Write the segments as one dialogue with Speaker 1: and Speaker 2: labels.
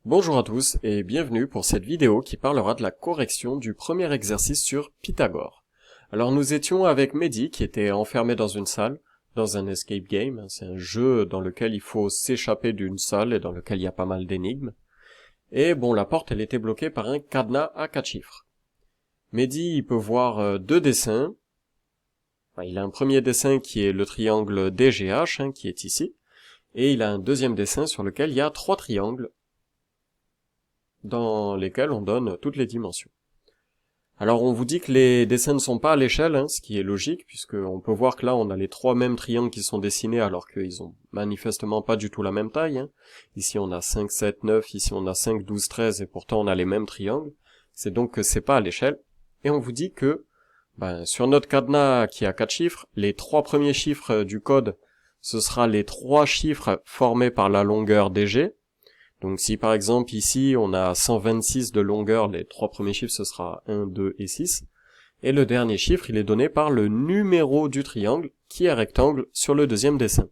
Speaker 1: Bonjour à tous et bienvenue pour cette vidéo qui parlera de la correction du premier exercice sur Pythagore. Alors nous étions avec Mehdi qui était enfermé dans une salle, dans un escape game, c'est un jeu dans lequel il faut s'échapper d'une salle et dans lequel il y a pas mal d'énigmes. Et bon, la porte elle était bloquée par un cadenas à 4 chiffres. Mehdi il peut voir deux dessins. Enfin, il a un premier dessin qui est le triangle DGH qui est ici, et il a un deuxième dessin sur lequel il y a 3 triangles dans lesquels on donne toutes les dimensions. Alors on vous dit que les dessins ne sont pas à l'échelle, ce qui est logique, puisqu'on peut voir que là on a les 3 mêmes triangles qui sont dessinés alors qu'ils ont manifestement pas du tout la même taille. Ici on a 5, 7, 9, ici on a 5, 12, 13, et pourtant on a les mêmes triangles. C'est donc que c'est pas à l'échelle. Et on vous dit que sur notre cadenas qui a 4 chiffres, les 3 premiers chiffres du code, ce sera les 3 chiffres formés par la longueur DG. Donc si par exemple ici on a 126 de longueur, les 3 premiers chiffres ce sera 1, 2 et 6. Et le dernier chiffre il est donné par le numéro du triangle qui est rectangle sur le deuxième dessin.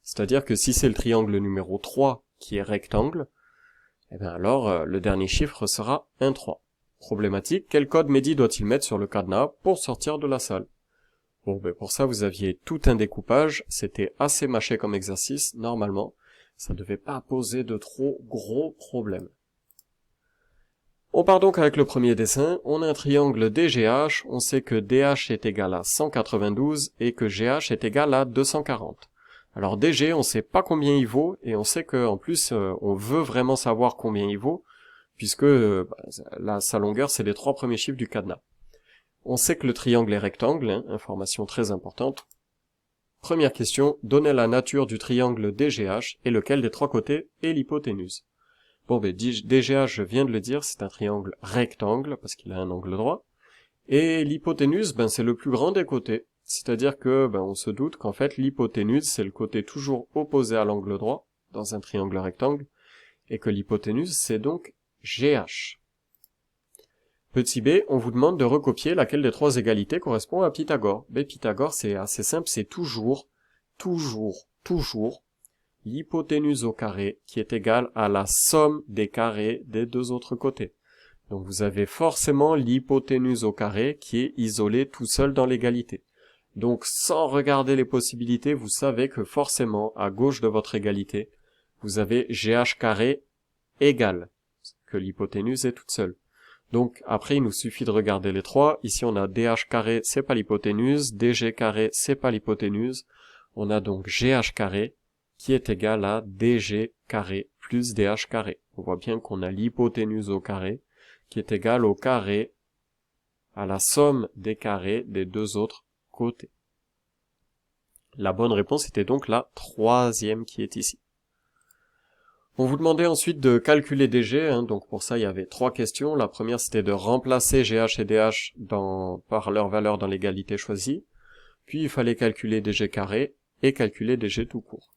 Speaker 1: C'est-à-dire que si c'est le triangle numéro 3 qui est rectangle, alors le dernier chiffre sera 1, 3. Problématique, quel code Mehdi doit-il mettre sur le cadenas pour sortir de la salle? Bon, pour ça vous aviez tout un découpage, c'était assez mâché comme exercice normalement. Ça ne devait pas poser de trop gros problèmes. On part donc avec le premier dessin. On a un triangle DGH. On sait que DH est égal à 192 et que GH est égal à 240. Alors DG, on ne sait pas combien il vaut et on sait qu'en plus, on veut vraiment savoir combien il vaut puisque sa longueur, c'est les 3 premiers chiffres du cadenas. On sait que le triangle est rectangle, information très importante. Première question, donnez la nature du triangle DGH et lequel des 3 côtés est l'hypoténuse. Bon, DGH, je viens de le dire, c'est un triangle rectangle parce qu'il a un angle droit. Et l'hypoténuse, c'est le plus grand des côtés. C'est-à-dire que, on se doute qu'en fait, l'hypoténuse, c'est le côté toujours opposé à l'angle droit dans un triangle rectangle et que l'hypoténuse, c'est donc GH. Petit b, on vous demande de recopier laquelle des 3 égalités correspond à Pythagore. Pythagore, c'est assez simple, c'est toujours l'hypoténuse au carré qui est égale à la somme des carrés des 2 autres côtés. Donc vous avez forcément l'hypoténuse au carré qui est isolé tout seul dans l'égalité. Donc sans regarder les possibilités, vous savez que forcément, à gauche de votre égalité, vous avez GH carré égal, que l'hypoténuse est toute seule. Donc après il nous suffit de regarder les 3, ici on a DH carré, c'est pas l'hypoténuse, DG carré, c'est pas l'hypoténuse, on a donc GH carré qui est égal à DG carré plus DH carré. On voit bien qu'on a l'hypoténuse au carré qui est égal au carré à la somme des carrés des 2 autres côtés. La bonne réponse était donc la 3e qui est ici. On vous demandait ensuite de calculer DG, donc pour ça il y avait 3 questions. La première c'était de remplacer GH et DH par leur valeur dans l'égalité choisie. Puis il fallait calculer DG carré et calculer DG tout court.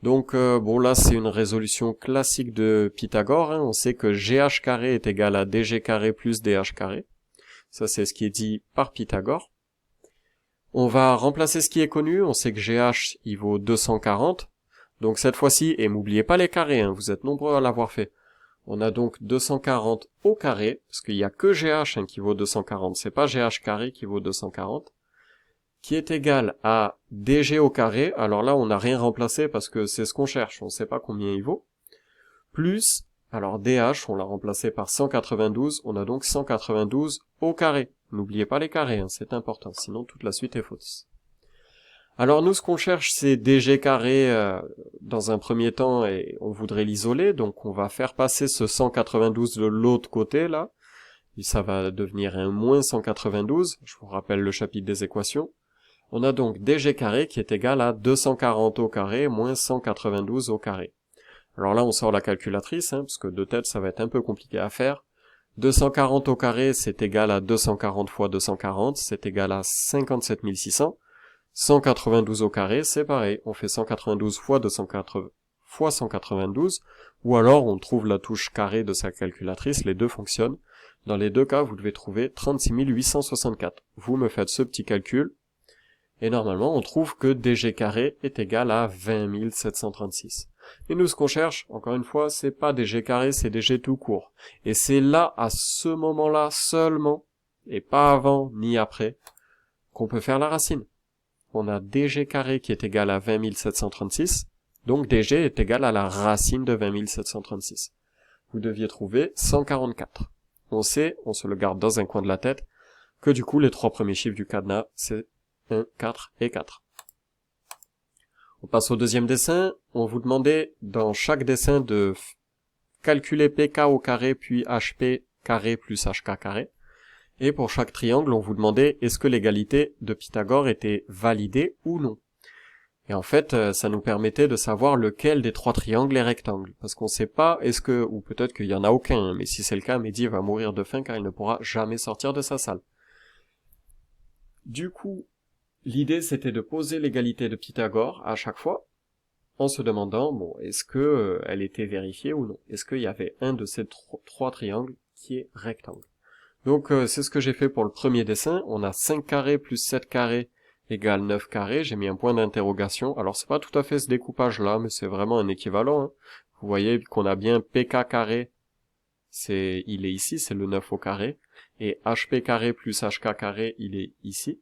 Speaker 1: Donc là c'est une résolution classique de Pythagore. On sait que GH carré est égal à DG carré plus DH carré. Ça c'est ce qui est dit par Pythagore. On va remplacer ce qui est connu. On sait que GH il vaut 240. Donc cette fois-ci, et n'oubliez pas les carrés, vous êtes nombreux à l'avoir fait. On a donc 240 au carré, parce qu'il n'y a que GH qui vaut 240, c'est pas GH carré qui vaut 240, qui est égal à DG au carré, alors là on n'a rien remplacé parce que c'est ce qu'on cherche, on ne sait pas combien il vaut, plus, alors DH, on l'a remplacé par 192, on a donc 192 au carré. N'oubliez pas les carrés, c'est important, sinon toute la suite est fausse. Alors nous, ce qu'on cherche, c'est DG carré dans un premier temps, et on voudrait l'isoler, donc on va faire passer ce 192 de l'autre côté, là, et ça va devenir un moins 192, je vous rappelle le chapitre des équations. On a donc DG carré qui est égal à 240 au carré moins 192 au carré. Alors là, on sort la calculatrice, parce que de tête, ça va être un peu compliqué à faire. 240 au carré, c'est égal à 240 fois 240, c'est égal à 57 600. 192 au carré, c'est pareil, on fait 192 fois 280 fois 192, ou alors on trouve la touche carré de sa calculatrice, les deux fonctionnent. Dans les deux cas, vous devez trouver 36 864. Vous me faites ce petit calcul, et normalement on trouve que DG carré est égal à 20 736. Et nous, ce qu'on cherche, encore une fois, c'est pas des g carrés, c'est des g tout court. Et c'est là, à ce moment-là seulement, et pas avant ni après, qu'on peut faire la racine. On a dg carré qui est égal à 20 736, donc dg est égal à la racine de 20 736. Vous deviez trouver 144. On sait, on se le garde dans un coin de la tête, que du coup les trois premiers chiffres du cadenas, c'est 1, 4 et 4. On passe au deuxième dessin. On vous demandait dans chaque dessin de calculer pk au carré puis hp carré plus hk carré. Et pour chaque triangle, on vous demandait est-ce que l'égalité de Pythagore était validée ou non. Et en fait, ça nous permettait de savoir lequel des trois triangles est rectangle. Parce qu'on sait pas, est-ce que, ou peut-être qu'il y en a aucun, mais si c'est le cas, Mehdi va mourir de faim car il ne pourra jamais sortir de sa salle. Du coup, l'idée c'était de poser l'égalité de Pythagore à chaque fois, en se demandant, bon, est-ce que elle était vérifiée ou non? Est-ce qu'il y avait un de ces trois triangles qui est rectangle? Donc c'est ce que j'ai fait pour le premier dessin. On a 5 carrés plus 7 carrés égale 9 carrés. J'ai mis un point d'interrogation. Alors c'est pas tout à fait ce découpage-là, mais c'est vraiment un équivalent. Hein. Vous voyez qu'on a bien pk carré, il est ici, c'est le 9 au carré. Et hp carré plus hk carré, il est ici.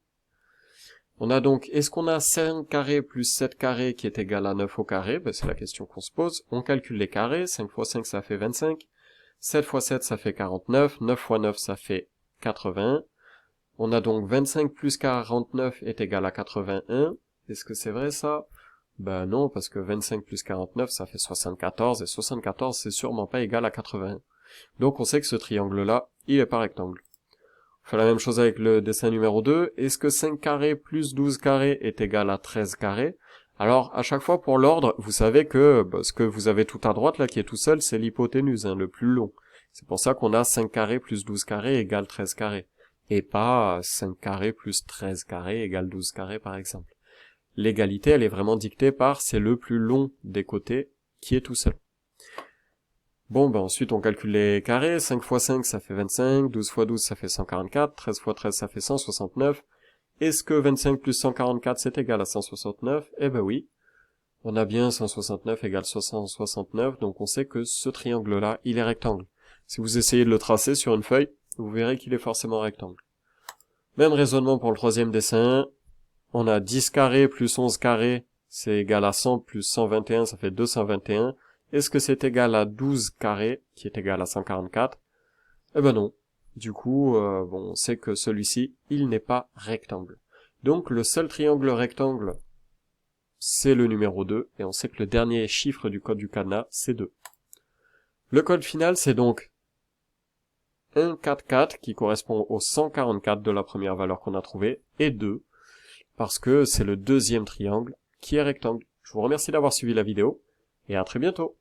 Speaker 1: On a donc, est-ce qu'on a 5 carrés plus 7 carrés qui est égal à 9 au carré? Ben, c'est la question qu'on se pose. On calcule les carrés. 5 fois 5, ça fait 25. 7 fois 7, ça fait 49. 9 fois 9, ça fait 80. On a donc 25 plus 49 est égal à 81. Est-ce que c'est vrai ça? Ben non, parce que 25 plus 49, ça fait 74. Et 74, c'est sûrement pas égal à 81. Donc on sait que ce triangle-là, il est pas rectangle. On fait la même chose avec le dessin numéro 2. Est-ce que 5 carrés plus 12 carrés est égal à 13 carrés? Alors, à chaque fois pour l'ordre, vous savez que ce que vous avez tout à droite là qui est tout seul, c'est l'hypoténuse, le plus long. C'est pour ça qu'on a 5 carrés plus 12 carrés égale 13 carrés. Et pas 5 carrés plus 13 carrés égale 12 carrés par exemple. L'égalité, elle est vraiment dictée par c'est le plus long des côtés qui est tout seul. Bon, ben ensuite on calcule les carrés. 5 fois 5 ça fait 25, 12 fois 12 ça fait 144, 13 fois 13 ça fait 169. Est-ce que 25 plus 144 c'est égal à 169? Eh ben oui. On a bien 169 égale 169, donc on sait que ce triangle-là, il est rectangle. Si vous essayez de le tracer sur une feuille, vous verrez qu'il est forcément rectangle. Même raisonnement pour le troisième dessin. On a 10 carrés plus 11 carrés, c'est égal à 100 plus 121, ça fait 221. Est-ce que c'est égal à 12 carrés, qui est égal à 144? Eh ben non. Du coup, on sait que celui-ci, il n'est pas rectangle. Donc le seul triangle rectangle, c'est le numéro 2, et on sait que le dernier chiffre du code du cadenas, c'est 2. Le code final, c'est donc 144, qui correspond au 144 de la première valeur qu'on a trouvée, et 2, parce que c'est le deuxième triangle qui est rectangle. Je vous remercie d'avoir suivi la vidéo, et à très bientôt.